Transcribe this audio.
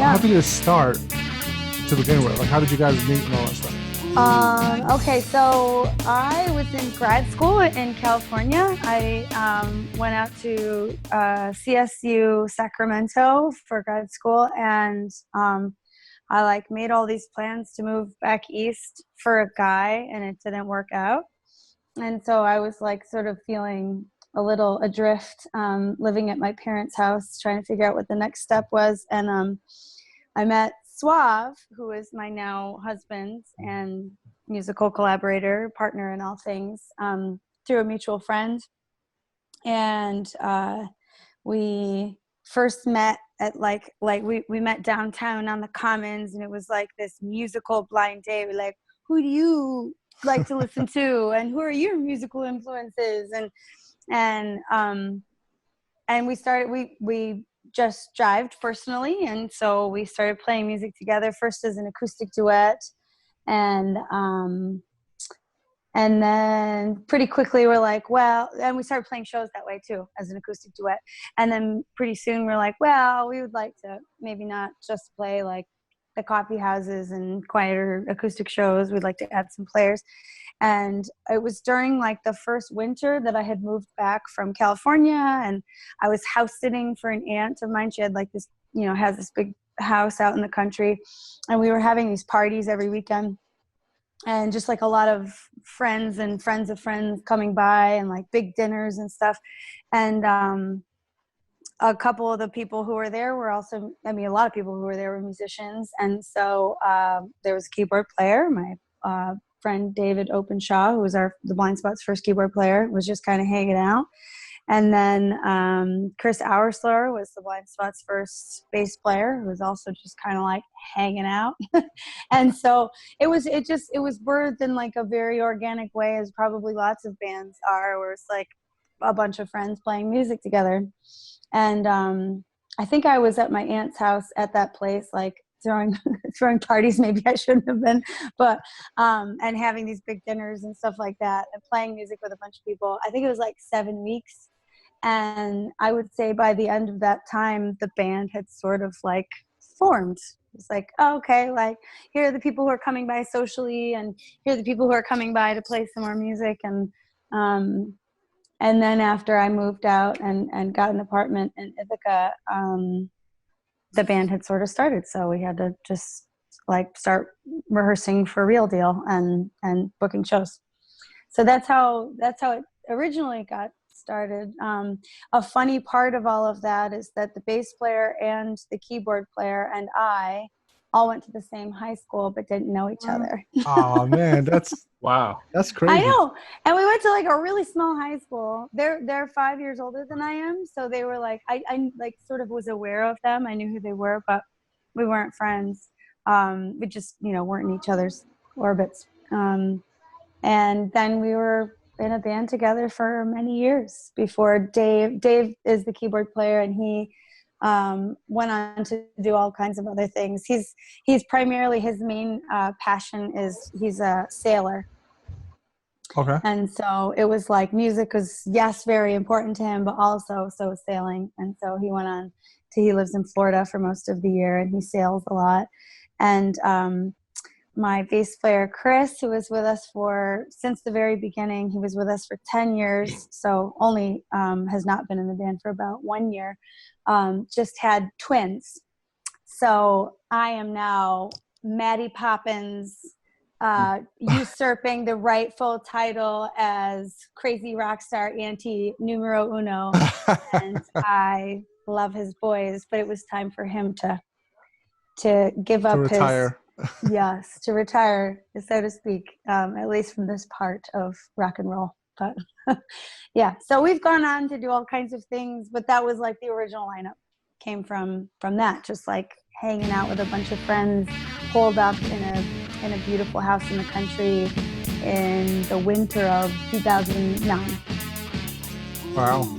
how did it start to begin with? Like, how did you guys meet and all that stuff? Okay, so I was in grad school in California. I went out to CSU Sacramento for grad school, and I like made all these plans to move back east for a guy, and it didn't work out. And so I was like sort of feeling a little adrift, living at my parents' house, trying to figure out what the next step was. And I met Suave, who is my now husband and musical collaborator, partner in all things, through a mutual friend. And we first met at we met downtown on the Commons, and it was like this musical blind date. We're like, who do you like to listen to, and who are your musical influences? And we just jived personally, and so we started playing music together, first as an acoustic duet, and then pretty quickly we're like, well, and we started playing shows that way too, as an acoustic duet. And then pretty soon we're like, well, we would like to maybe not just play like the coffee houses and quieter acoustic shows. We'd like to add some players. And it was during like the first winter that I had moved back from California, and I was house sitting for an aunt of mine. She had like this, has this big house out in the country, and we were having these parties every weekend, and just like a lot of friends and friends of friends coming by, and like big dinners and stuff. And a couple of the people who were there were also, a lot of people who were there were musicians. And so there was a keyboard player, my friend David Openshaw, who was the Blind Spot's first keyboard player, was just kind of hanging out. And then Chris Auersler was the Blind Spot's first bass player, who was also just kind of like hanging out. And so it was birthed in like a very organic way, as probably lots of bands are, where it's like a bunch of friends playing music together. And I think I was at my aunt's house at that place, like throwing parties. Maybe I shouldn't have been, but and having these big dinners and stuff like that, and playing music with a bunch of people. I think it was like 7 weeks, and I would say by the end of that time, the band had sort of like formed. It's like, oh, okay, like here are the people who are coming by socially, and here are the people who are coming by to play some more music. And then after I moved out and got an apartment in Ithaca, the band had sort of started. So we had to just like start rehearsing for real deal and booking shows. So that's how it originally got started. A funny part of all of that is that the bass player and the keyboard player and I all went to the same high school but didn't know each other. Oh man, wow, that's crazy. I know. And we went to like a really small high school. They're 5 years older than I am, so they were like, I like sort of was aware of them. I knew who they were, but we weren't friends. We just weren't in each other's orbits. And then we were in a band together for many years before Dave is the keyboard player, and he went on to do all kinds of other things. He's primarily, his main passion is he's a sailor. Okay. And so it was like music was, yes, very important to him, but also so was sailing. And so he went on he lives in Florida for most of the year, and he sails a lot. And my bass player, Chris, who was with us since the very beginning, he was with us for 10 years. So only has not been in the band for about 1 year. Just had twins. So I am now Maddy Poppins, usurping the rightful title as crazy rock star auntie numero uno. And I love his boys, but it was time for him to give up retire. Yes, to retire, so to speak, at least from this part of rock and roll. But yeah, so we've gone on to do all kinds of things, but that was like the original lineup came from that, just like hanging out with a bunch of friends, holed up in a beautiful house in the country in the winter of 2009. Wow.